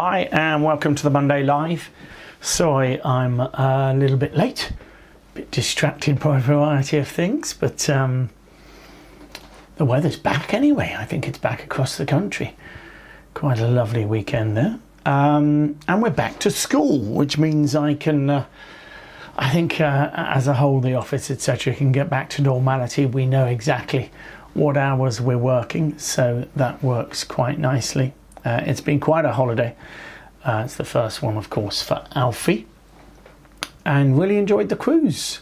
Hi and welcome to the Monday Live. Sorry I'm a little bit late, a bit distracted by a variety of things, but the weather's back anyway. I think it's back across the country. Quite a lovely weekend there. And we're back to school, which means I can, I think as a whole, the office, etc., can get back to normality. We know exactly what hours we're working, so that works quite nicely. It's been quite a holiday. It's the first one, of course, for Alfie, and really enjoyed the cruise.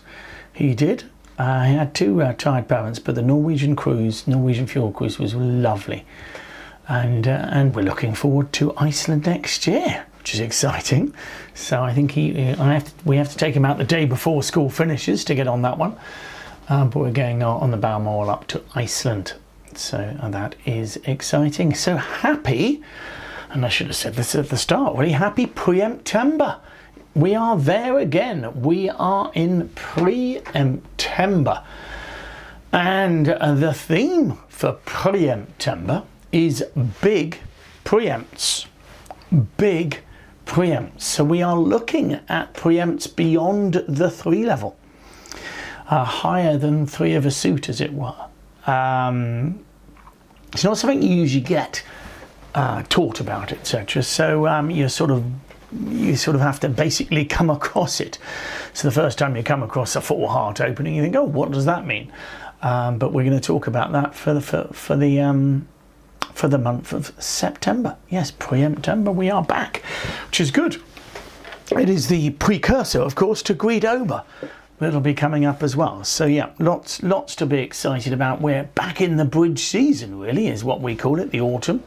He did. He had two tired parents, but the Norwegian fuel cruise was lovely, and we're looking forward to Iceland next year, which is exciting. So I think we have to take him out the day before school finishes to get on that one. But we're going on the Balmoral up to Iceland. So that is exciting. So happy, and I should have said this at the start, really happy Preemptember. We are there again. We are in Preemptember. And the theme for Preemptember is big preempts. Big preempts. So we are looking at preempts beyond the 3 level. Higher than 3 of a suit, as it were. It's not something you usually get taught about, etc. So you sort of have to basically come across it. So the first time you come across a 4 heart opening, you think, oh, what does that mean? But we're going to talk about that for the month of September. Yes, Preemptember, we are back, which is good. It is the precursor, of course, to Greedober. That'll be coming up as well. So yeah, lots to be excited about. We're back in the bridge season, really, is what we call it, the autumn.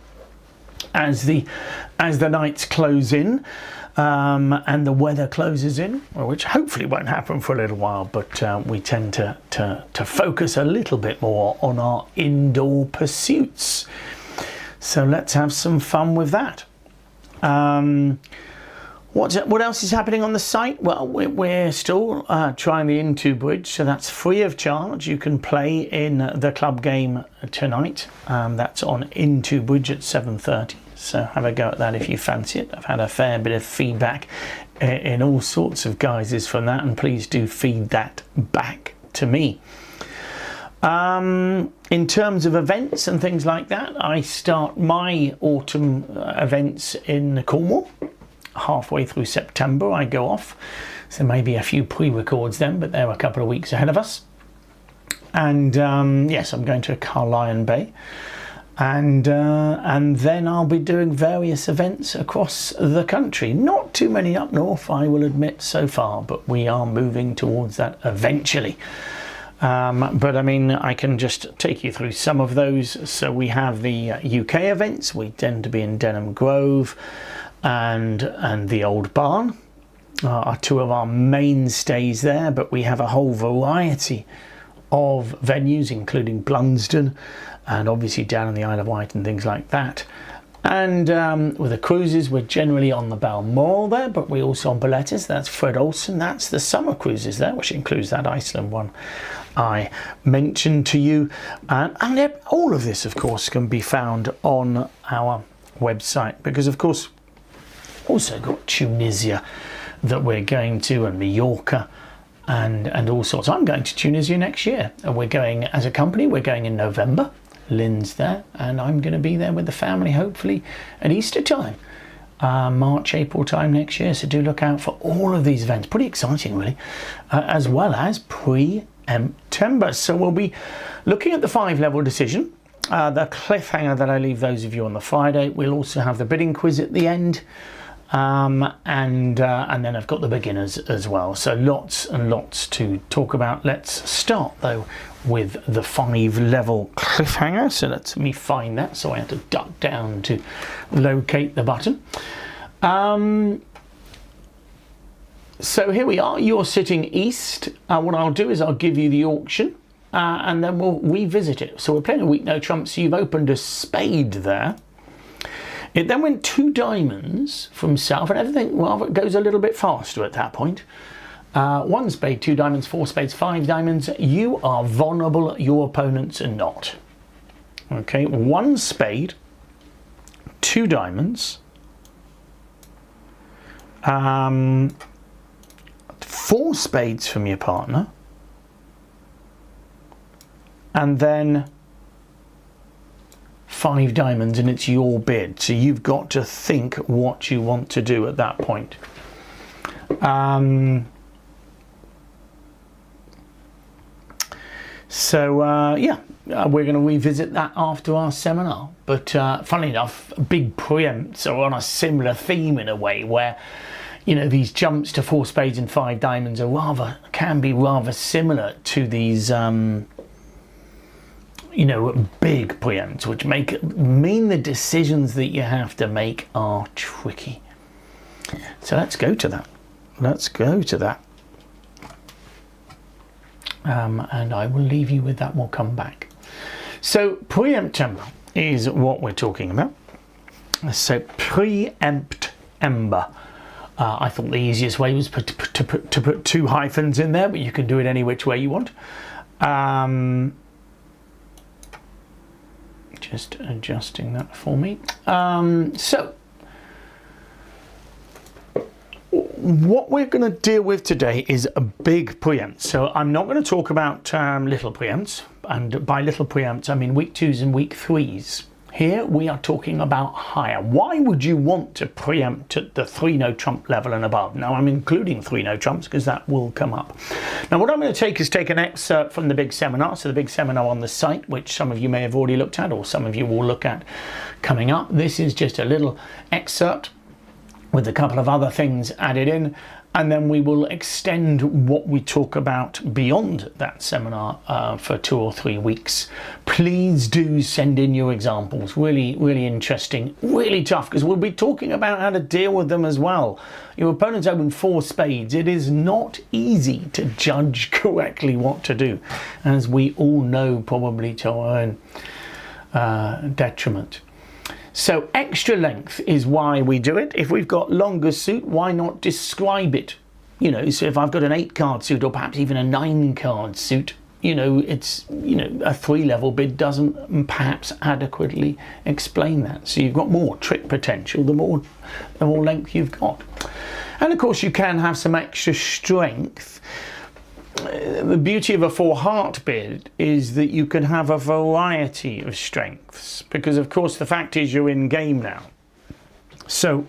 As the nights close in, and the weather closes in, which hopefully won't happen for a little while, but we tend to focus a little bit more on our indoor pursuits. So let's have some fun with that. What else is happening on the site? Well, we're still trying the Into Bridge, so that's free of charge. You can play in the club game tonight. That's on Into Bridge at 7:30. So have a go at that if you fancy it. I've had a fair bit of feedback in all sorts of guises from that, and please do feed that back to me. In terms of events and things like that, I start my autumn events in Cornwall. Halfway through September I go off, so maybe a few pre-records then, but they're a couple of weeks ahead of us. And yes, I'm going to Carlisle Bay, and then I'll be doing various events across the country. Not too many up north, I will admit, so far, but we are moving towards that eventually. But I mean, I can just take you through some of those. So we have the UK events. We tend to be in Denham Grove and the Old Barn are 2 of our mainstays there, but we have a whole variety of venues, including Blunsdon and obviously down in the Isle of Wight and things like that. And with the cruises, we're generally on the Balmoral there, but we're also on Bollettas. That's Fred Olsen. That's the summer cruises there, which includes that Iceland one I mentioned to you. And all of this, of course, can be found on our website, because, of course, also got Tunisia that we're going to, and Mallorca, and all sorts. I'm going to Tunisia next year. We're going as a company. We're going in November. Lynn's there, and I'm going to be there with the family, hopefully at Easter time, March, April time next year. So do look out for all of these events. Pretty exciting, really, as well as Preemptember. So we'll be looking at the 5-level decision, the cliffhanger that I leave those of you on the Friday. We'll also have the bidding quiz at the end. And then I've got the beginners as well. So lots and lots to talk about. Let's start though with the 5-level cliffhanger. So let me find that. So I have to duck down to locate the button. So here we are. You're sitting east. What I'll do is I'll give you the auction, and then we'll revisit it. So we're playing a weak no trump. So you've opened a spade there. It then went 2 diamonds from south, and everything, well, it goes a little bit faster at that point. 1 spade, 2 diamonds, 4 spades, 5 diamonds. You are vulnerable, your opponents are not. Okay, 1 spade, 2 diamonds, 4 spades from your partner, and then 5 diamonds, and it's your bid. So you've got to think what you want to do at that point. Yeah, we're going to revisit that after our seminar. But funnily enough, big preempts are on a similar theme in a way, where, you know, these jumps to 4 spades and 5 diamonds can be rather similar to these you know, big preempts, which mean the decisions that you have to make are tricky. So let's go to that. And I will leave you with that. We'll come back. So Preemptember is what we're talking about. So Preemptember. I thought the easiest way was to put 2 hyphens in there, but you can do it any which way you want. Just adjusting that for me. So what we're going to deal with today is a big preempt. So I'm not going to talk about little preempts, and by little preempts I mean week 2s and week 3s. Here we are talking about higher. Why would you want to preempt at the 3 no trump level and above? Now I'm including 3 no trumps because that will come up. Now what I'm going to take an excerpt from the big seminar. So the big seminar on the site, which some of you may have already looked at, or some of you will look at coming up. This is just a little excerpt with a couple of other things added in, and then we will extend what we talk about beyond that seminar for 2 or 3 weeks. Please do send in your examples. Really, really interesting, really tough, because we'll be talking about how to deal with them as well. Your opponent's opened 4 spades. It is not easy to judge correctly what to do, as we all know, probably to our own detriment. So extra length is why we do it. If we've got longer suit, why not describe it? You know, so if I've got an 8-card suit, or perhaps even a 9-card suit, you know, it's, you know, a 3-level bid doesn't perhaps adequately explain that. So you've got more trick potential the more length you've got. And of course you can have some extra strength. The beauty of a 4-heart bid is that you can have a variety of strengths, because of course the fact is you're in game now. So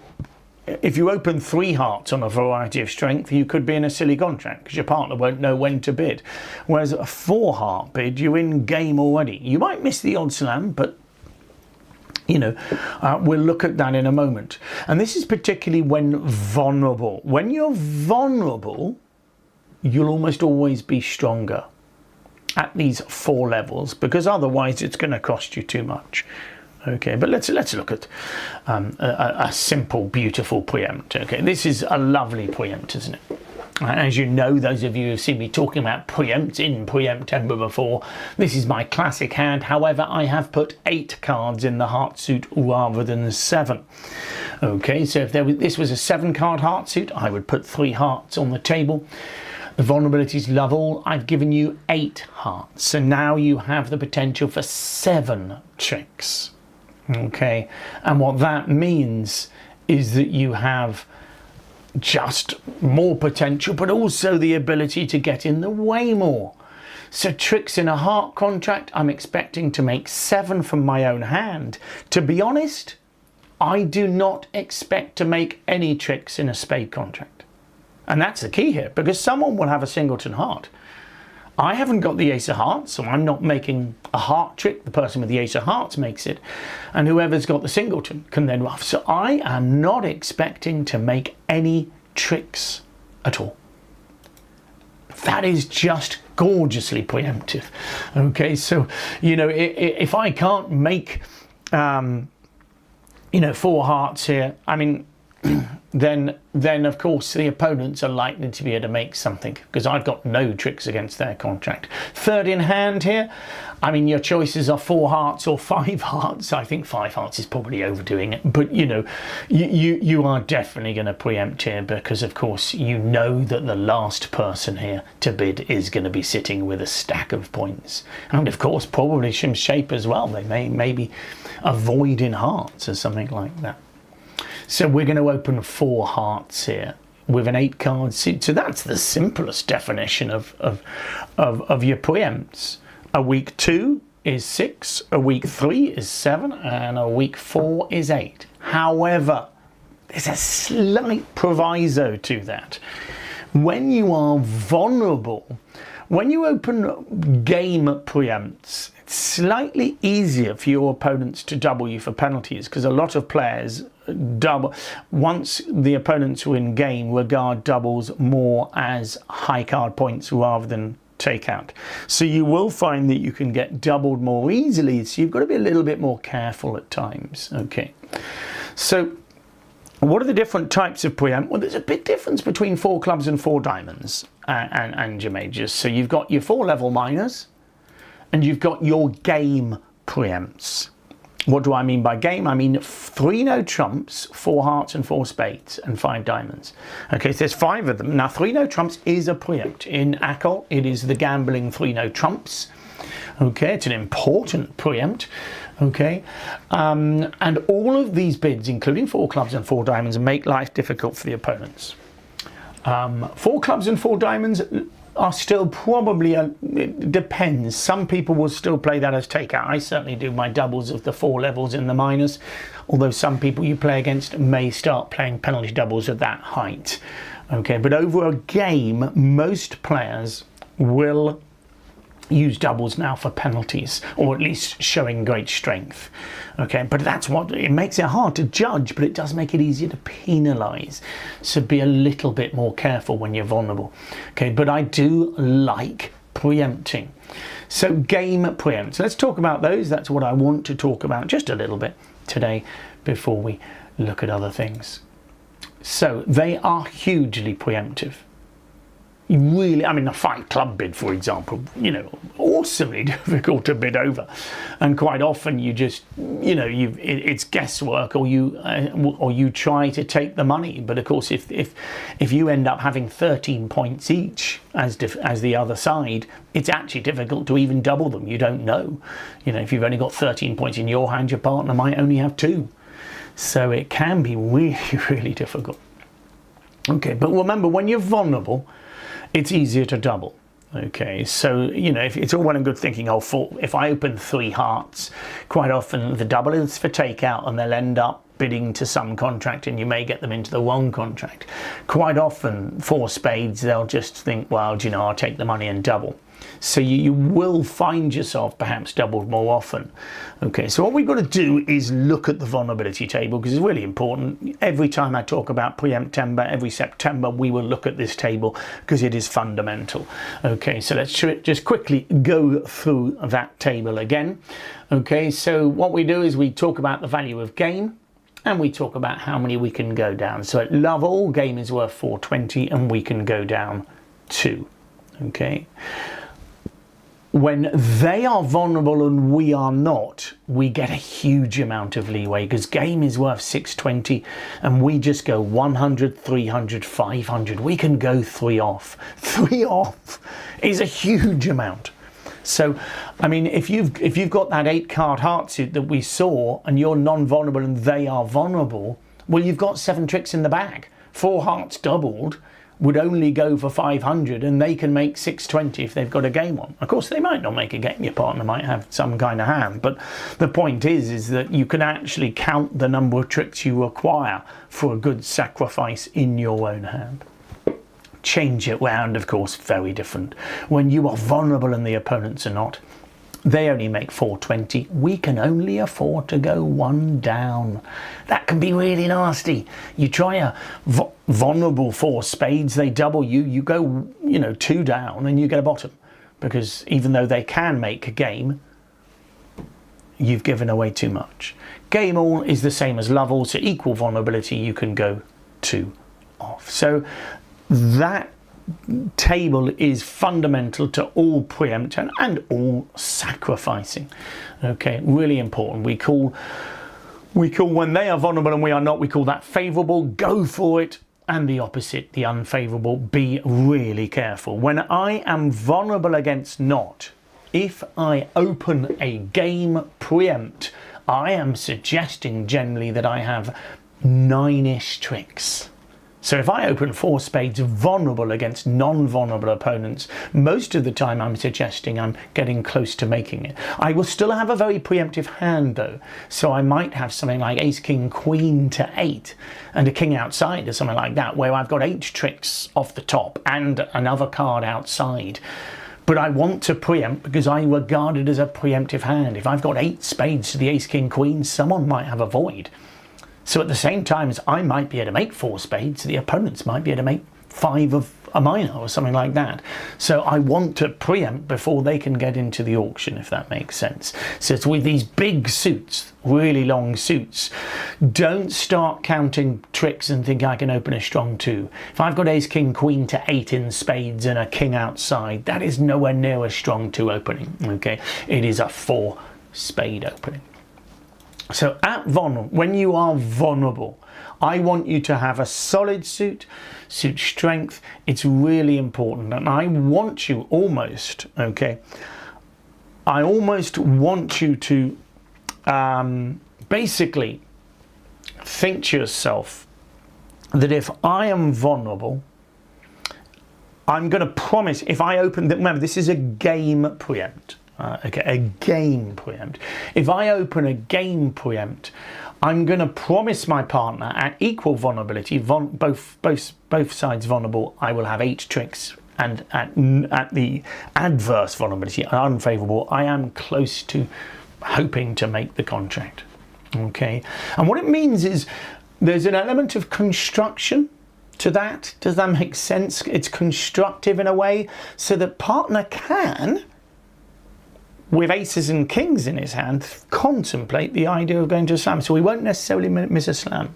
if you open 3 hearts on a variety of strength, you could be in a silly contract because your partner won't know when to bid. Whereas a 4-heart bid, you're in game already. You might miss the odd slam, but you know, we'll look at that in a moment. And this is particularly when vulnerable. When you're vulnerable, you'll almost always be stronger at these 4 levels, because otherwise it's going to cost you too much. Okay, but let's look at a simple, beautiful preempt. Okay, this is a lovely preempt, isn't it? As you know, those of you who've seen me talking about preempts in Preemptember before, this is my classic hand. However, I have put 8 cards in the heart suit rather than 7. Okay, so if this was a 7-card heart suit, I would put 3 hearts on the table. The vulnerabilities love all. I've given you 8 hearts, so now you have the potential for 7 tricks. Okay, and what that means is that you have just more potential, but also the ability to get in the way more. So tricks in a heart contract, I'm expecting to make 7 from my own hand. To be honest, I do not expect to make any tricks in a spade contract. And that's the key here, because someone will have a singleton heart. I haven't got the ace of hearts, so I'm not making a heart trick. The person with the ace of hearts makes it. And whoever's got the singleton can then ruff. So I am not expecting to make any tricks at all. That is just gorgeously preemptive. Okay, so, you know, if I can't make, you know, 4 hearts here, I mean, then of course the opponents are likely to be able to make something, because I've got no tricks against their contract. 3rd in hand here, I mean, your choices are 4 hearts or 5 hearts. I think 5 hearts is probably overdoing it, but you know, you are definitely going to preempt here, because of course you know that the last person here to bid is going to be sitting with a stack of points, and of course probably some shape as well. They may maybe avoid in hearts or something like that. So we're going to open 4 hearts here with an 8 card suit. So that's the simplest definition of your preempts. A week 2 is 6, a week 3 is 7, and a week 4 is 8. However, there's a slight proviso to that. When you are vulnerable, when you open game preempts, it's slightly easier for your opponents to double you for penalties, because a lot of players double, once the opponents who in game regard doubles more as high card points rather than takeout. So you will find that you can get doubled more easily, so you've got to be a little bit more careful at times. Okay, so what are the different types of preempt? Well, there's a big difference between 4 clubs and 4 diamonds and your majors. So you've got your 4 level minors and you've got your game preempts. What do I mean by game? I mean 3 no trumps, 4 hearts and 4 spades and 5 diamonds. Okay, so there's 5 of them. Now 3 no trumps is a preempt. In ACL, it is the gambling 3 no trumps. Okay, it's an important preempt. Okay, and all of these bids, including 4 clubs and 4 diamonds, make life difficult for the opponents. 4 clubs and 4 diamonds are still probably, it depends. Some people will still play that as takeout. I certainly do my doubles of the 4 levels in the minors, although some people you play against may start playing penalty doubles at that height. Okay, but over a game, most players will use doubles now for penalties, or at least showing great strength. Okay, but that's what it makes it hard to judge, but it does make it easier to penalize. So be a little bit more careful when you're vulnerable. Okay, but I do like preempting. So game preempt. So let's talk about those. That's what I want to talk about just a little bit today before we look at other things. So they are hugely preemptive. Really, I mean, a 5 club bid, for example, you know, awesomely difficult to bid over, and quite often you just, you know, it's guesswork, or you try to take the money. But of course, if you end up having 13 points each as the other side, it's actually difficult to even double them. You don't know, you know, if you've only got 13 points in your hand, your partner might only have 2, so it can be really, really difficult. Okay, but remember, when you're vulnerable, it's easier to double. Okay, so, you know, if it's all well and good thinking, oh, if I open 3 hearts, quite often the double is for takeout and they'll end up bidding to some contract and you may get them into the wrong contract. Quite often 4 spades, they'll just think, well, do you know, I'll take the money and double. So you will find yourself perhaps doubled more often. Okay, so what we've got to do is look at the vulnerability table, because it's really important. Every time I talk about Preemptember, every September, we will look at this table because it is fundamental. Okay, so let's just quickly go through that table again. Okay, so what we do is we talk about the value of game, and we talk about how many we can go down. So at love all, game is worth 420 and we can go down 2. Okay. When they are vulnerable and we are not, we get a huge amount of leeway, because game is worth 620 and we just go 100, 300, 500. We can go 3 off. 3 off is a huge amount. So, I mean, if you've got that 8 card heart suit that we saw and you're non-vulnerable and they are vulnerable, well, you've got 7 tricks in the bag. 4 hearts doubled would only go for 500 and they can make 620 if they've got a game on. Of course, they might not make a game. Your partner might have some kind of hand, but the point is that you can actually count the number of tricks you require for a good sacrifice in your own hand. Change it round, of course, very different. When you are vulnerable and the opponents are not, they only make 420. We can only afford to go 1 down. That can be really nasty. You try a vulnerable 4 spades, they double you. You go, you know, 2 down and you get a bottom, because even though they can make a game, you've given away too much. Game all is the same as love all, so equal vulnerability, you can go 2 off. So that table is fundamental to all preempt and all sacrificing. Okay, really important. We call when they are vulnerable and we are not, we call that favorable, go for it, and the opposite, the unfavorable, be really careful. When I am vulnerable against not, if I open a game preempt, I am suggesting generally that I have 9-ish tricks. So if I open 4 spades vulnerable against non-vulnerable opponents, most of the time I'm suggesting I'm getting close to making it. I will still have a very preemptive hand though. So I might have something like ace, king, queen to 8 and a king outside or something like that, where I've got 8 tricks off the top and another card outside. But I want to preempt because I regard it as a preemptive hand. If I've got 8 spades to the ace, king, queen, someone might have a void. So at the same time as I might be able to make 4 spades, the opponents might be able to make 5 of a minor or something like that. So I want to preempt before they can get into the auction, if that makes sense. So it's with these big suits, really long suits, don't start counting tricks and think I can open a strong 2. If I've got ace, king, queen to 8 in spades and a king outside, that is nowhere near a strong 2 opening, okay? It is a 4 spade opening. So at vulnerable, when you are vulnerable, I want you to have a solid suit strength. It's really important. And I want you almost, okay, I almost want you to basically think to yourself that if I am vulnerable, I'm going to promise, if I open, remember this is a game preempt. Okay, a game preempt. If I open a game preempt, I'm going to promise my partner at equal vulnerability, both sides vulnerable, I will have 8 tricks, and at the adverse vulnerability, unfavorable, I am close to hoping to make the contract. Okay, and what it means is there's an element of construction to that. Does that make sense? It's constructive in a way, so that partner can, with aces and kings in his hand, contemplate the idea of going to a slam. So we won't necessarily miss a slam.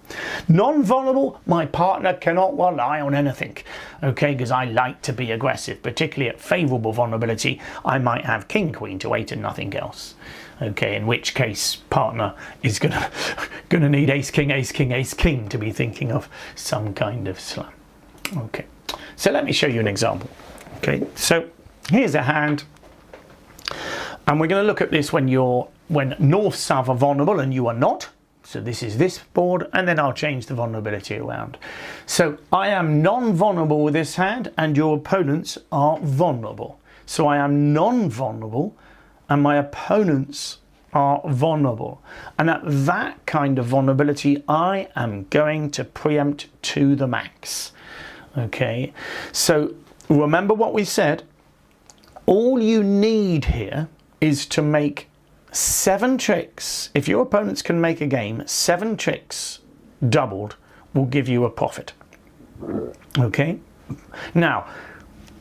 Non-vulnerable, my partner cannot rely on anything, okay, because I like to be aggressive, particularly at favourable vulnerability. I might have king, queen to 8 and nothing else, okay, in which case partner is gonna need ace, king, ace, king, ace, king to be thinking of some kind of slam. Okay, so let me show you an example. Okay, so here's a hand. And we're going to look at this when north, south are vulnerable and you are not. So this is this board, and then I'll change the vulnerability around. So I am non-vulnerable with this hand and your opponents are vulnerable. So I am non-vulnerable and my opponents are vulnerable. And at that kind of vulnerability, I am going to preempt to the max. Okay, so remember what we said. All you need here is to make 7 tricks. If your opponents can make a game, 7 tricks doubled will give you a profit. Okay? Now,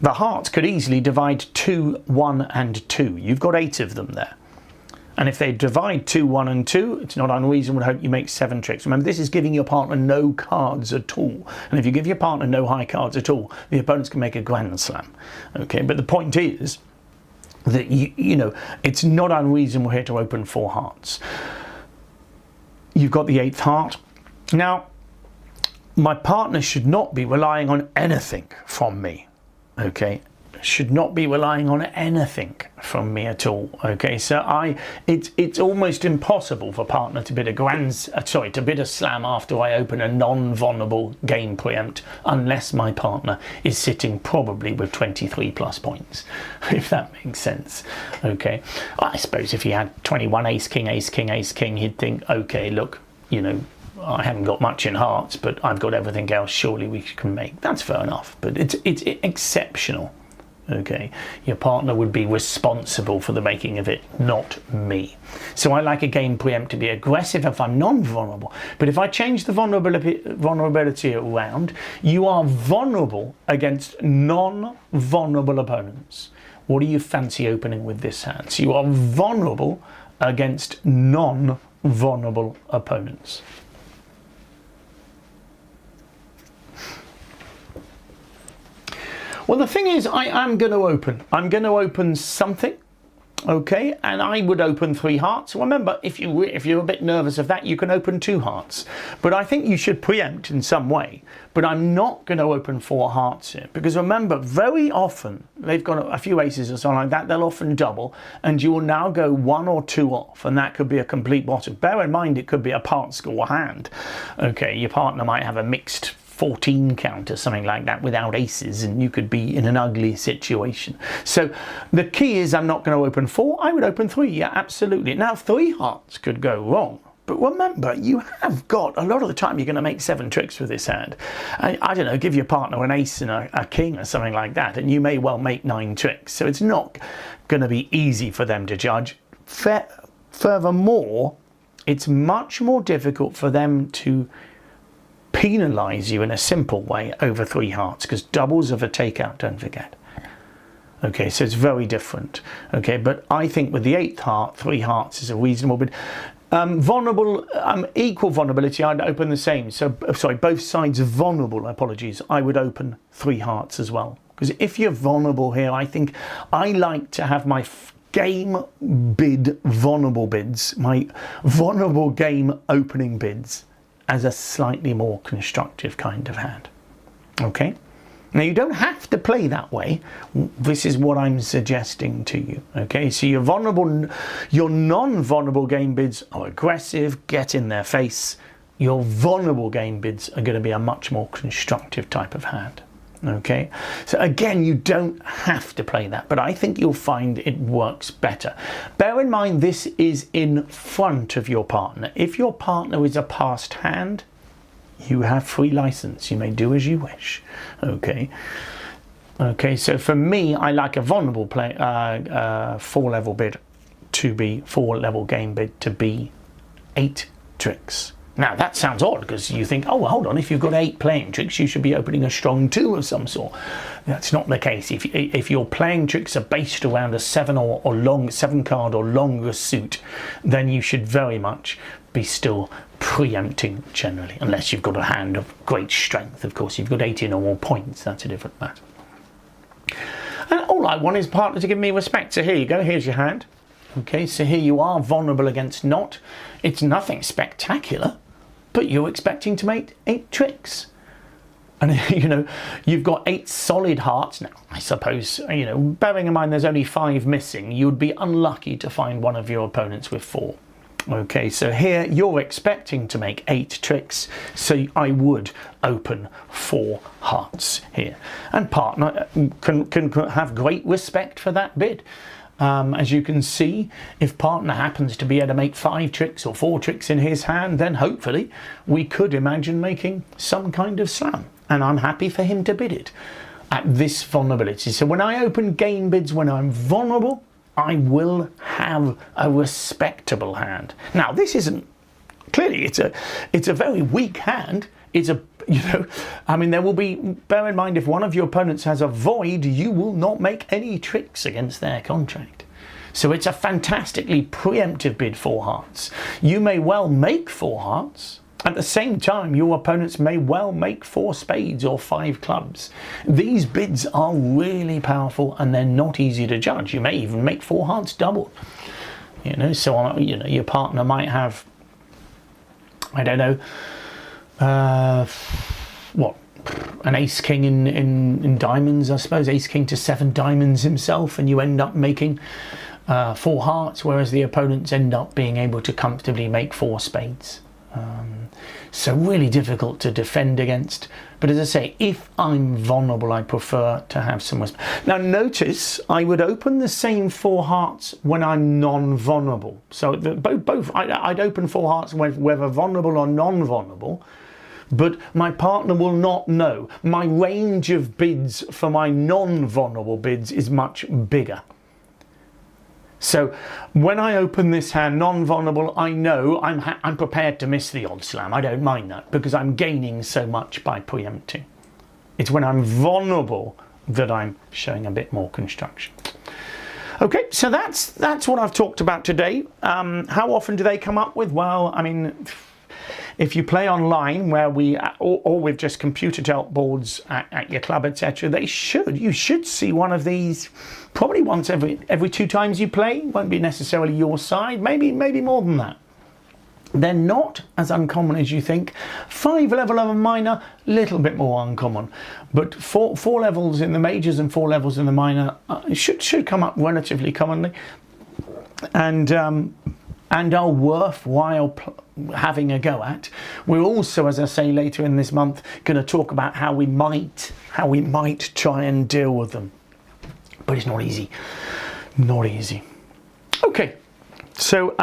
the hearts could easily divide 2, 1 and 2. You've got 8 of them there. And if they divide 2, 1 and 2, it's not unreasonable to hope you make 7 tricks. Remember, this is giving your partner no cards at all. And if you give your partner no high cards at all, the opponents can make a grand slam. Okay, but the point is that you know, it's not unreasonable here to open 4 hearts. You've got the 8th heart. Now, my partner should not be relying on anything from me. Okay, should not be relying on anything from me at all. Okay, so it's almost impossible for partner to bid a slam after I open a non-vulnerable game preempt, unless my partner is sitting probably with 23 plus points, if that makes sense. Okay, I suppose if he had 21 ace king ace king ace king, he'd think, okay, look, you know, I haven't got much in hearts, but I've got everything else, surely we can make. That's fair enough, but it's exceptional. Okay, your partner would be responsible for the making of it, not me. So I like a game preempt to be aggressive if I'm non-vulnerable, but if I change the vulnerability around, you are vulnerable against non-vulnerable opponents. What do you fancy opening with this hand? So you are vulnerable against non-vulnerable opponents. Well, the thing is, I'm going to open something, Okay, and I would open 3 hearts. Remember, if you're a bit nervous of that, you can open 2 hearts. But I think you should preempt in some way. But I'm not going to open 4 hearts here, because remember, very often they've got a few aces or something like that. They'll often double, and you will now go 1 or 2 off, and that could be a complete bottom. Bear in mind, it could be a part score hand. Okay, your partner might have a mixed 14 count or something like that without aces, and you could be in an ugly situation. So the key is, I'm not going to open 4, I would open 3, yeah, absolutely. Now 3 hearts could go wrong, but remember, you have got, a lot of the time you're going to make 7 tricks with this hand. I don't know, give your partner an ace and a king or something like that, and you may well make 9 tricks. So it's not going to be easy for them to judge. Furthermore, it's much more difficult for them to penalise you in a simple way over 3 hearts, because doubles of a takeout, don't forget. Okay, so it's very different. Okay, but I think with the 8th heart, 3 hearts is a reasonable bid. Vulnerable, equal vulnerability, I'd open the same. So, sorry, both sides are vulnerable, apologies. I would open 3 hearts as well. Because if you're vulnerable here, I think I like to have my game bid vulnerable bids, my vulnerable game opening bids, as a slightly more constructive kind of hand. Okay? Now, you don't have to play that way. This is what I'm suggesting to you. Okay? So your non-vulnerable game bids are aggressive, get in their face. Your vulnerable game bids are going to be a much more constructive type of hand. Okay, so again, you don't have to play that, but I think you'll find it works better. Bear in mind, this is in front of your partner. If your partner is a passed hand, you have free license. You may do as you wish. Okay. Okay, so for me, I like a vulnerable play, 4-level bid to be 4-level game bid to be 8 tricks. Now, that sounds odd, because you think, oh, well, hold on, if you've got 8 playing tricks, you should be opening a strong 2 of some sort. That's not the case. If your playing tricks are based around a 7 card or longer suit, then you should very much be still preempting generally, unless you've got a hand of great strength. Of course, you've got 18 or more points, that's a different matter. And all I want is partner to give me respect. So here you go, here's your hand. Okay, so here you are, vulnerable against not. It's nothing spectacular, but you're expecting to make 8 tricks. And, you know, you've got 8 solid hearts. Now, I suppose, you know, bearing in mind there's only 5 missing, you'd be unlucky to find one of your opponents with 4. Okay, so here you're expecting to make 8 tricks, so I would open 4 hearts here. And partner can have great respect for that bid. As you can see, if partner happens to be able to make 5 tricks or 4 tricks in his hand, then hopefully we could imagine making some kind of slam. And I'm happy for him to bid it at this vulnerability. So when I open game bids when I'm vulnerable, I will have a respectable hand. Now, this isn't, clearly it's a very weak hand. It's a, you know, I mean, there will be, bear in mind, if one of your opponents has a void, you will not make any tricks against their contract. So it's a fantastically preemptive bid, 4 hearts. You may well make 4 hearts. At the same time, your opponents may well make 4 spades or 5 clubs. These bids are really powerful, and they're not easy to judge. You may even make 4 hearts double. You know, so, you know, your partner might have, I don't know, what, an ace king in diamonds, I suppose, ace king to 7 diamonds himself, and you end up making 4 hearts, whereas the opponents end up being able to comfortably make 4 spades. So really difficult to defend against. But as I say, if I'm vulnerable, I prefer to have some respect. Now notice, I would open the same 4 hearts when I'm non-vulnerable. So I'd open 4 hearts whether vulnerable or non-vulnerable, but my partner will not know. My range of bids for my non-vulnerable bids is much bigger. So when I open this hand non-vulnerable, I know I'm prepared to miss the odd slam. I don't mind that, because I'm gaining so much by preempting. It's when I'm vulnerable that I'm showing a bit more construction. Okay, so that's what I've talked about today. How often do they come up with? Well, I mean, if you play online where or with just computer dealt boards at your club, etc., you should see one of these probably once every 2 times you play. Won't be necessarily your side, maybe more than that. They're not as uncommon as you think. 5 level of a minor, little bit more uncommon, but 4 levels in the majors and 4 levels in the minor should come up relatively commonly, and are worthwhile having a go at. We're also, as I say later in this month, going to talk about how we might try and deal with them, but it's not easy. Not easy. Okay, so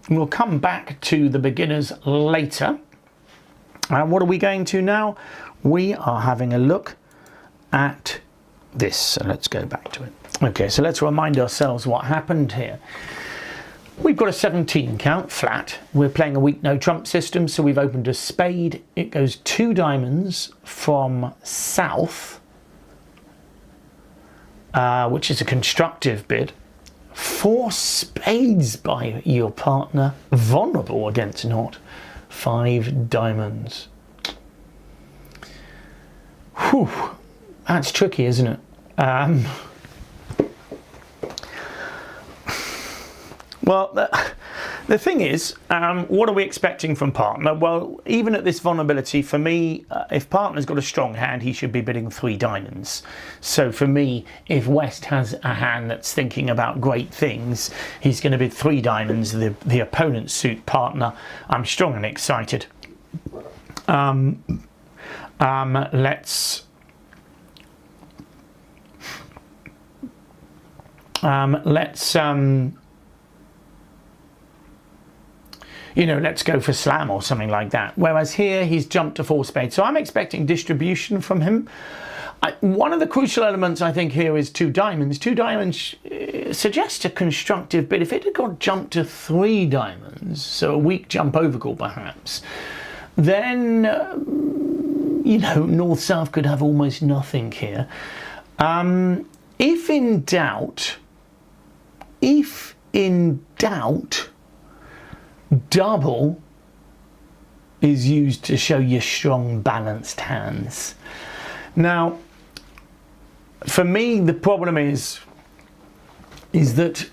we'll come back to the beginners later. What are we going to now? We are having a look at this. So let's go back to it. Okay, so let's remind ourselves what happened here. We've got a 17 count flat. We're playing a weak no trump system, so we've opened a spade. It goes 2 diamonds from south, which is a constructive bid. 4 spades by your partner, vulnerable against not. 5 diamonds. Whew, that's tricky, isn't it? Well, the thing is, what are we expecting from partner? Well, even at this vulnerability, for me, if partner's got a strong hand, he should be bidding 3 diamonds. So for me, if West has a hand that's thinking about great things, he's going to bid 3 diamonds. The opponent's suit partner, I'm strong and excited. Let's go for slam or something like that. Whereas here, he's jumped to 4 spades. So I'm expecting distribution from him. One of the crucial elements, I think, here is 2 diamonds. 2 diamonds suggests a constructive bid. If it had got jumped to 3 diamonds, so a weak jump overcall perhaps, then, north-south could have almost nothing here. If in doubt, double is used to show you strong balanced hands. Now, for me, the problem is that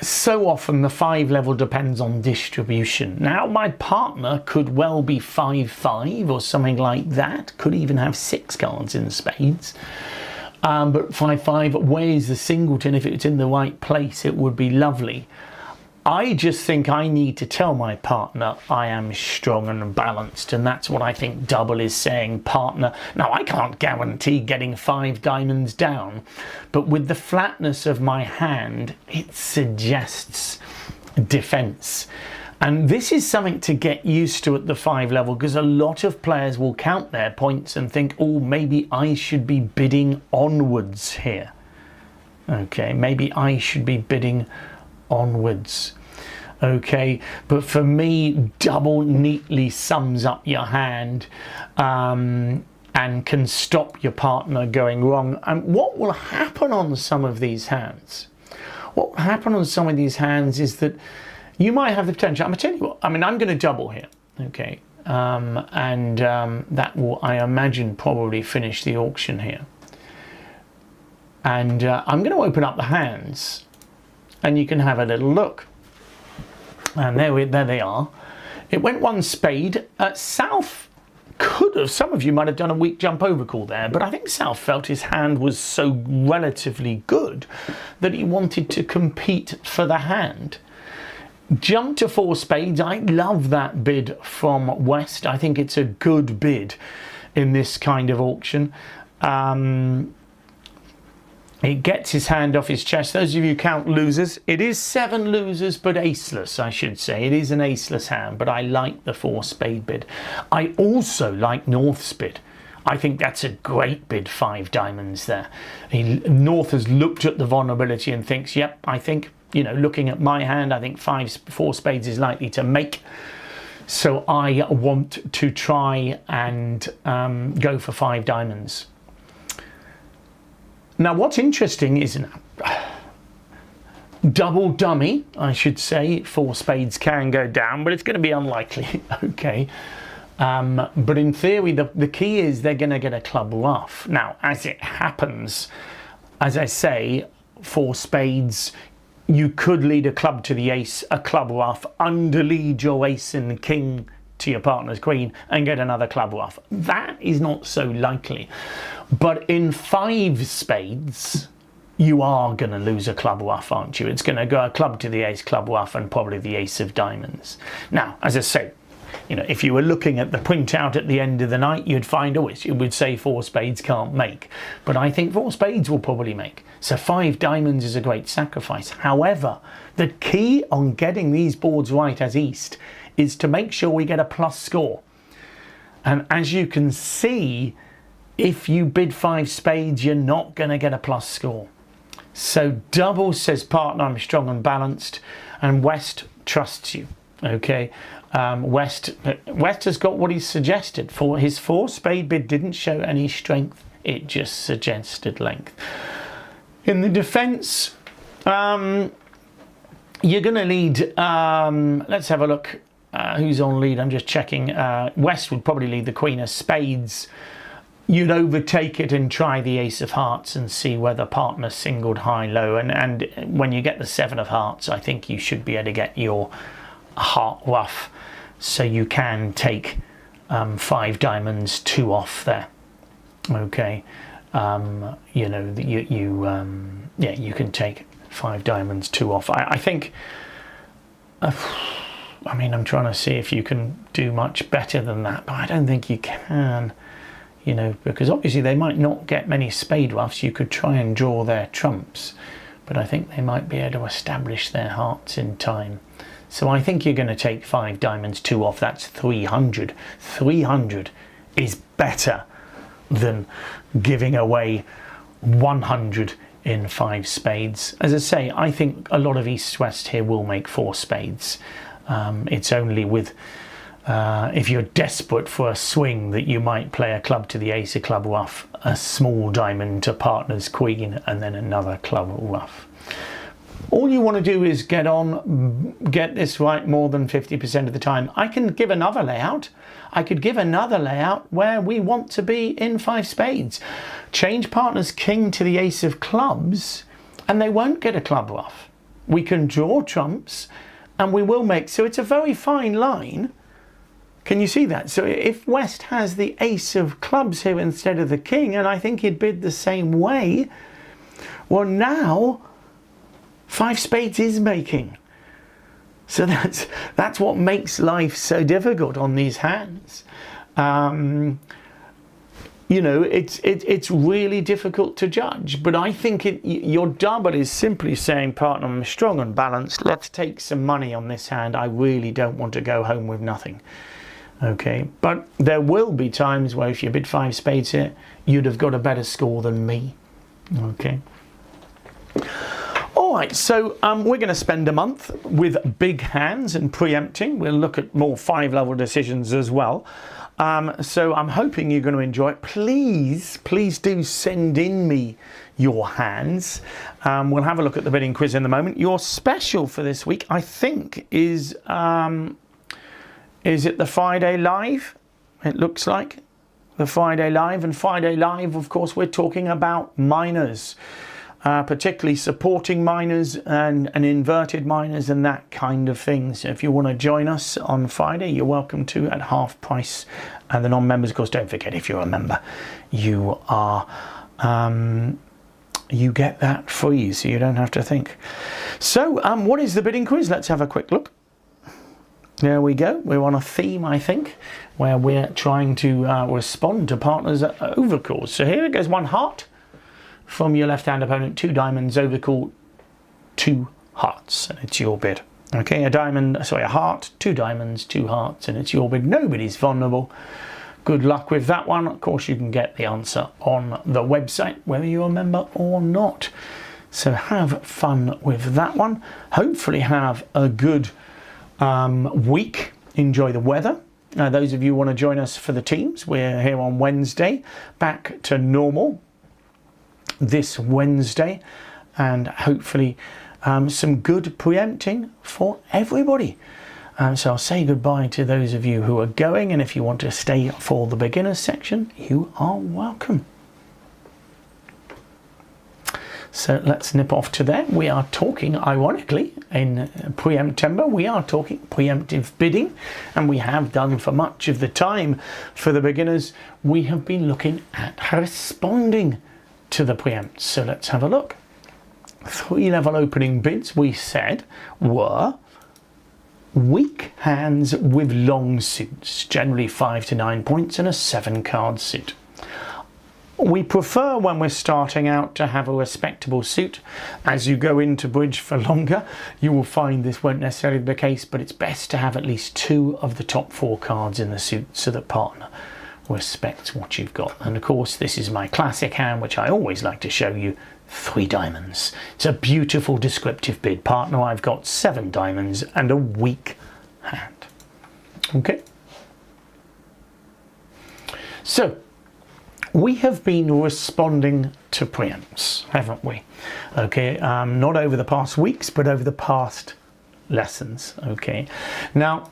so often the 5 level depends on distribution. Now, my partner could well be 5-5 or something like that, could even have 6 cards in spades. But 5-5, where's the singleton? If it's in the right place, it would be lovely. I just think I need to tell my partner I am strong and balanced, and that's what I think double is saying, partner. Now, I can't guarantee getting 5 diamonds down, but with the flatness of my hand, it suggests defense. And this is something to get used to at the 5 level, because a lot of players will count their points and think, oh, maybe I should be bidding onwards here. Okay, maybe I should be bidding onwards. Okay, but for me, double neatly sums up your hand and can stop your partner going wrong. And what will happen on some of these hands? What will happen on some of these hands is that you might have the potential. I'm going to tell you what, I'm going to double here. Okay, that will, I imagine, probably finish the auction here. And I'm going to open up the hands, and you can have a little look. And there they are. It went 1 spade. South could have, some of you might have done a weak jump overcall there, but I think South felt his hand was so relatively good that he wanted to compete for the hand. Jump to 4 spades. I love that bid from West. I think it's a good bid in this kind of auction. It gets his hand off his chest. Those of you who count losers, it is 7 losers, but aceless, I should say. It is an aceless hand, but I like the 4 spade bid. I also like North's bid. I think that's a great bid, 5 diamonds there. North has looked at the vulnerability and thinks, yep, I think, looking at my hand, I think 4 spades is likely to make. So I want to try and go for 5 diamonds. Now, what's interesting is Double dummy, I should say, 4 spades can go down, but it's going to be unlikely. Okay. But in theory, the key is they're going to get a club ruff. Now, as it happens, as I say, 4 spades, you could lead a club to the ace, a club ruff, underlead your ace and king to your partner's queen and get another club ruff. That is not so likely. But in 5 spades, you are going to lose a club ruff, aren't you? It's going to go a club to the ace, club ruff, and probably the ace of diamonds. Now, as I say, you know, if you were looking at the printout at the end of the night, you'd find, oh, it would say 4 spades can't make. But I think 4 spades will probably make. So 5 diamonds is a great sacrifice. However, the key on getting these boards right as East is to make sure we get a plus score. And as you can see, if you bid 5 spades, you're not going to get a plus score. So double says, partner, I'm strong and balanced, and West trusts you. Okay, West has got what he's suggested. For his 4 spade bid didn't show any strength, it just suggested length. In the defence, you're going to lead, let's have a look who's on lead. I'm just checking. West would probably lead the queen of spades. You'd overtake it and try the ace of hearts and see whether partner singled high low, and when you get the 7 of hearts, I think you should be able to get your heart ruff, so you can take 5 diamonds 2 off there. Okay, you know, yeah, you can take 5 diamonds 2 off. I think I mean, I'm trying to see if you can do much better than that, but I don't think you can. You know, because obviously they might not get many spade ruffs. You could try and draw their trumps, but I think they might be able to establish their hearts in time. So I think you're going to take 5 diamonds 2 off. That's 300. 300 is better than giving away 100 in 5 spades. As I say, I think a lot of East-West here will make 4 spades. It's only with if you're desperate for a swing that you might play a club to the ace, a club ruff, a small diamond to partner's queen, and then another club ruff. All you want to do is get this right more than 50% of the time. I can give another layout. I could give another layout where we want to be in 5 spades. Change partner's king to the ace of clubs, and they won't get a club ruff. We can draw trumps, and we will make, so it's a very fine line. Can you see that? So if West has the ace of clubs here instead of the king, and I think he'd bid the same way, well, now 5 spades is making. So that's what makes life so difficult on these hands. You know, it's really difficult to judge, but I think your double is simply saying, partner, I'm strong and balanced. Let's take some money on this hand. I really don't want to go home with nothing. Okay, but there will be times where if you bid 5 spades here, you'd have got a better score than me. Okay. All right, so we're going to spend a month with big hands and preempting. We'll look at more 5-level decisions as well. So I'm hoping you're going to enjoy it. Please do send in me your hands. We'll have a look at the bidding quiz in a moment. Your special for this week, I think, is it the Friday Live? It looks like the Friday Live. And Friday Live, of course, we're talking about minors, particularly supporting minors and inverted minors and that kind of thing. So if you want to join us on Friday, you're welcome to at half price. And the non-members, of course, don't forget, if you're a member, you are you get that free, so you don't have to think. So what is the bidding quiz? Let's have a quick look. There we go. We're on a theme, I think, where we're trying to respond to partners' overcalls. So here it goes: 1 heart from your left-hand opponent, 2 diamonds, overcall, 2 hearts, and it's your bid. Okay, a heart, 2 diamonds, 2 hearts, and it's your bid. Nobody's vulnerable. Good luck with that one. Of course, you can get the answer on the website, whether you're a member or not. So have fun with that one. Hopefully have a good week. Enjoy the weather. Those of you who want to join us for the teams, we're here on Wednesday, back to normal this Wednesday, and hopefully some good preempting for everybody. So I'll say goodbye to those of you who are going, and if you want to stay for the beginners section, you are welcome. So let's nip off to there. We are talking, ironically, in Preemptember, we are talking preemptive bidding, and we have done for much of the time. For the beginners, we have been looking at responding to the preempts. So let's have a look. 3-level opening bids, we said, were weak hands with long suits, generally 5 to 9 points, and a 7-card suit. We prefer when we're starting out to have a respectable suit. As you go into bridge for longer, you will find this won't necessarily be the case, but it's best to have at least 2 of the top 4 cards in the suit so that partner respects what you've got. And of course, this is my classic hand, which I always like to show you, 3 diamonds. It's a beautiful descriptive bid. Partner, I've got 7 diamonds and a weak hand. Okay. So, we have been responding to preempts, haven't we? Okay, not over the past weeks, but over the past lessons. Okay, now,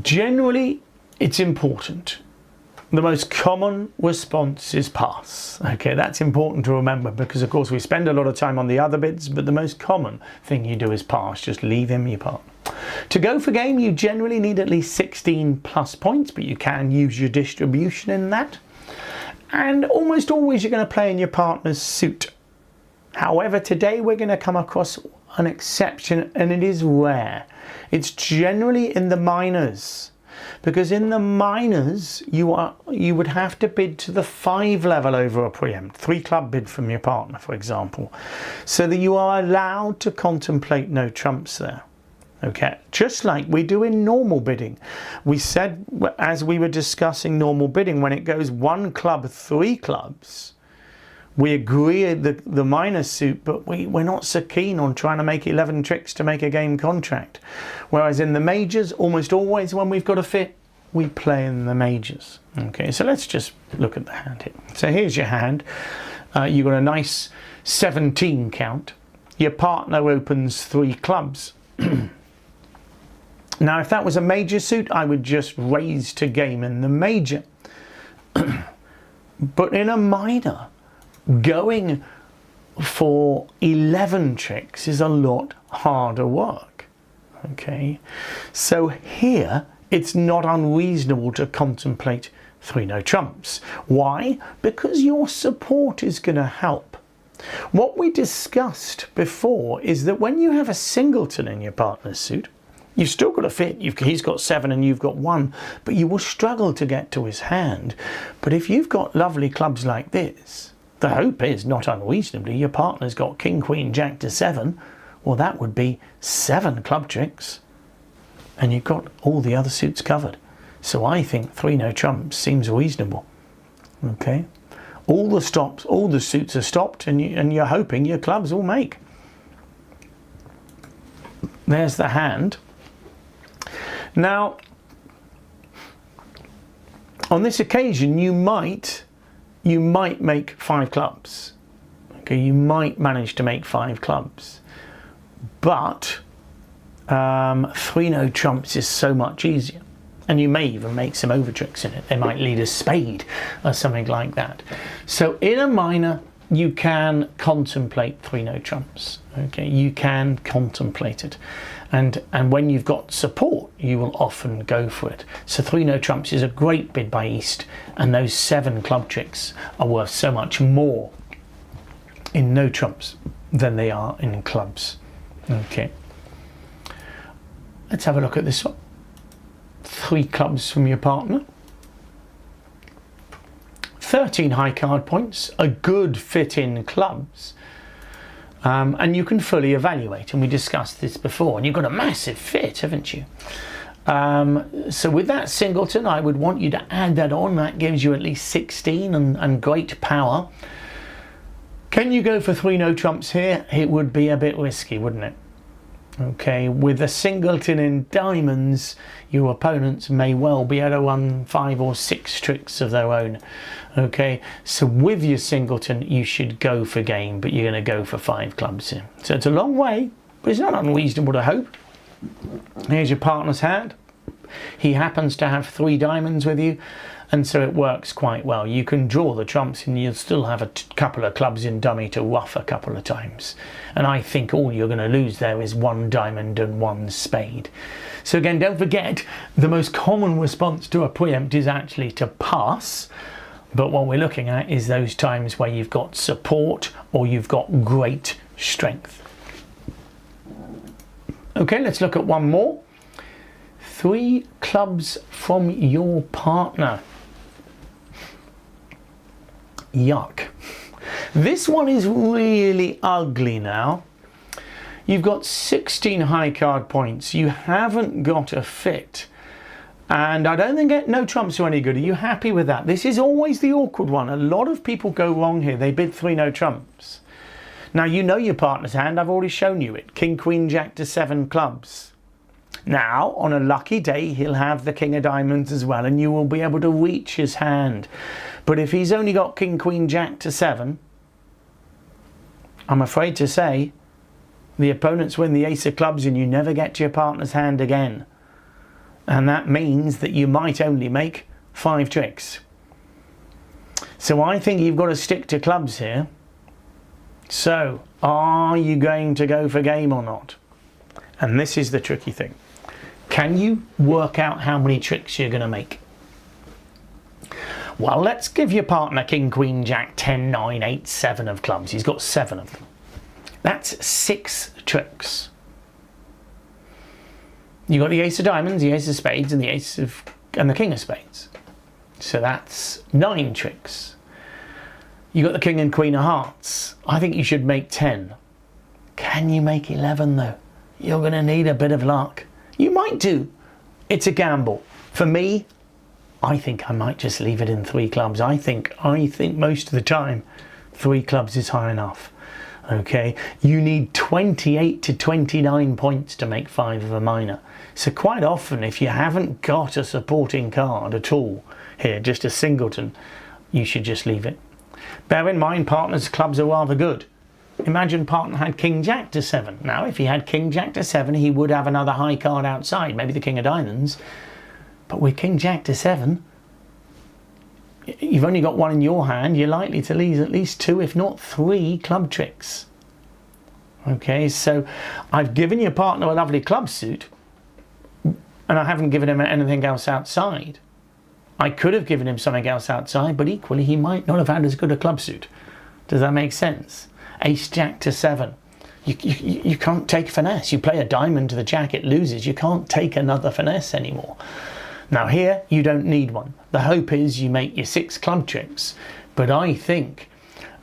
generally, it's important. The most common response is pass. Okay, that's important to remember because, of course, we spend a lot of time on the other bids, but the most common thing you do is pass. Just leave him your partner. To go for game, you generally need at least 16 plus points, but you can use your distribution in that. And almost always you're going to play in your partner's suit. However, today we're going to come across an exception, and it is rare. It's generally in the minors, because in the minors you would have to bid to the 5 level over a preempt, 3 club bid from your partner, for example, so that you are allowed to contemplate no trumps there. Okay, just like we do in normal bidding. We said, as we were discussing normal bidding, when it goes 1 club, 3 clubs, we agree the minor suit, but we're not so keen on trying to make 11 tricks to make a game contract. Whereas in the majors, almost always when we've got a fit, we play in the majors. Okay, so let's just look at the hand here. So here's your hand. You've got a nice 17 count. Your partner opens 3 clubs. Now, if that was a major suit, I would just raise to game in the major. But in a minor, going for 11 tricks is a lot harder work. Okay, so here it's not unreasonable to contemplate 3 no trumps. Why? Because your support is going to help. What we discussed before is that when you have a singleton in your partner's suit, you've still got a fit. He's got 7 and you've got 1, but you will struggle to get to his hand. But if you've got lovely clubs like this, the hope is, not unreasonably, your partner's got king, queen, jack to 7. Well, that would be 7 club tricks, and you've got all the other suits covered. So I think 3 no trumps seems reasonable. Okay, all the stops, all the suits are stopped, and you're hoping your clubs will make. There's the hand. Now, on this occasion, you might make 5 clubs. Okay, you might manage to make 5 clubs, but 3 no trumps is so much easier, and you may even make some over tricks in it. They might lead a spade or something like that. So in a minor, you can contemplate 3 no trumps. Okay, you can contemplate it. And when you've got support, you will often go for it. So 3 no trumps is a great bid by East, and those 7 club tricks are worth so much more in no trumps than they are in clubs. Okay, let's have a look at this one. 3 clubs from your partner, 13 high card points, a good fit in clubs. And you can fully evaluate, and we discussed this before, and you've got a massive fit, haven't you? So with that singleton, I would want you to add that on. That gives you at least 16 and great power. Can you go for 3 no trumps here? It would be a bit risky, wouldn't it? Okay, with a singleton in diamonds, your opponents may well be able to run 5 or 6 tricks of their own. Okay, so with your singleton, you should go for game, but you're going to go for 5 clubs here. So it's a long way, but it's not unreasonable to hope. Here's your partner's hand. He happens to have 3 diamonds with you, and so it works quite well. You can draw the trumps and you'll still have a couple of clubs in dummy to ruff a couple of times. And I think all you're going to lose there is 1 diamond and 1 spade. So again, don't forget, the most common response to a preempt is actually to pass. But what we're looking at is those times where you've got support or you've got great strength. Okay, let's look at one more. 3 clubs from your partner. Yuck. This one is really ugly now. You've got 16 high card points. You haven't got a fit. And I don't think no trumps are any good. Are you happy with that? This is always the awkward one. A lot of people go wrong here. They bid 3 no trumps. Now you know your partner's hand. I've already shown you it. King, queen, jack to 7 clubs. Now, on a lucky day, he'll have the king of diamonds as well, and you will be able to reach his hand. But if he's only got king, queen, jack to 7, I'm afraid to say, the opponents win the ace of clubs and you never get to your partner's hand again. And that means that you might only make 5 tricks. So I think you've got to stick to clubs here. So, are you going to go for game or not? And this is the tricky thing. Can you work out how many tricks you're going to make? Well, let's give your partner king, queen, jack, 10, 9, 8, 7 of clubs. He's got 7 of them. That's 6 tricks. You've got the ace of diamonds, the ace of spades, and the king of spades. So that's 9 tricks. You've got the king and queen of hearts. I think you should make 10. Can you make 11 though? You're going to need a bit of luck. You might do. It's a gamble. For me, I think I might just leave it in 3 clubs. I think most of the time 3 clubs is high enough. Okay, you need 28 to 29 points to make 5 of a minor. So quite often, if you haven't got a supporting card at all here, just a singleton, you should just leave it. Bear in mind, partners' clubs are rather good. Imagine partner had king jack to 7. Now, if he had king jack to 7, he would have another high card outside, maybe the king of diamonds. But with king jack to 7, you've only got 1 in your hand. You're likely to lose at least 2, if not 3 club tricks. Okay, so I've given your partner a lovely club suit, and I haven't given him anything else outside. I could have given him something else outside, but equally he might not have had as good a club suit. Does that make sense? Ace jack to 7. You can't take finesse. You play a diamond to the jack, it loses. You can't take another finesse anymore. Now here, you don't need one. The hope is you make your 6 club tricks. But I think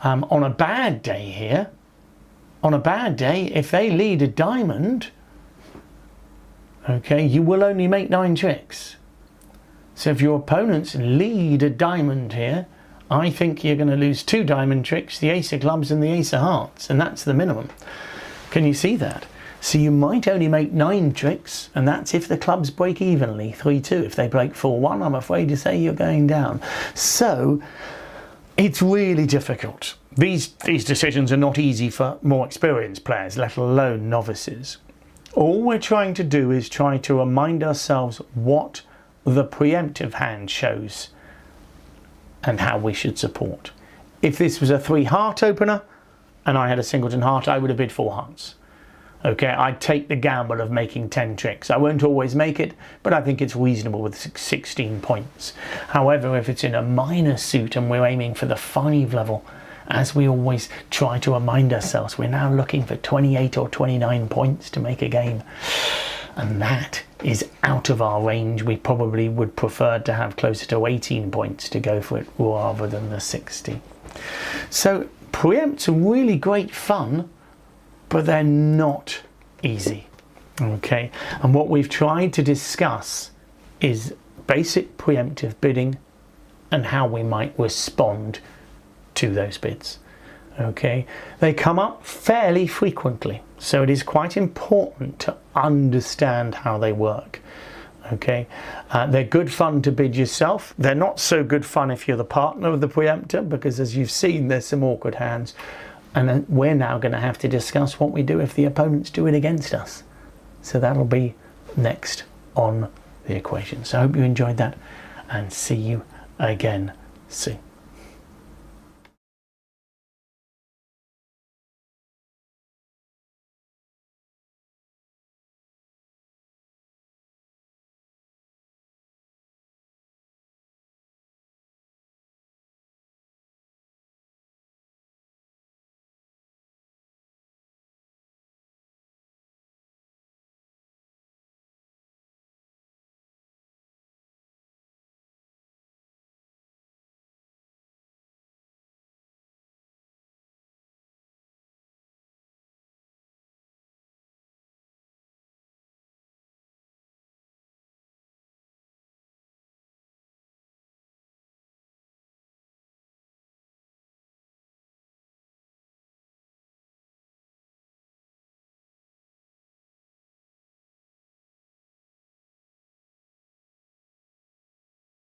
on a bad day here, if they lead a diamond, okay, you will only make 9 tricks. So if your opponents lead a diamond here, I think you're going to lose 2 diamond tricks, the ace of clubs and the ace of hearts, and that's the minimum. Can you see that? So you might only make 9 tricks, and that's if the clubs break evenly, 3-2. If they break 4-1, I'm afraid to say you're going down. So it's really difficult. These decisions are not easy for more experienced players, let alone novices. All we're trying to do is try to remind ourselves what the preemptive hand shows and how we should support. If this was a 3 heart opener and I had a singleton heart, I would have bid 4 hearts. Okay, I'd take the gamble of making 10 tricks. I won't always make it, but I think it's reasonable with 16 points. However, if it's in a minor suit and we're aiming for the 5 level, as we always try to remind ourselves, we're now looking for 28 or 29 points to make a game. And that is out of our range. We probably would prefer to have closer to 18 points to go for it rather than the 60. So preempts are really great fun, but they're not easy. Okay, and what we've tried to discuss is basic preemptive bidding and how we might respond to those bids. Okay, they come up fairly frequently. So it is quite important to understand how they work. Okay, they're good fun to bid yourself. They're not so good fun if you're the partner of the preemptor, because as you've seen, there's some awkward hands. And then we're now going to have to discuss what we do if the opponents do it against us. So that'll be next on the equation. So I hope you enjoyed that, and see you again soon.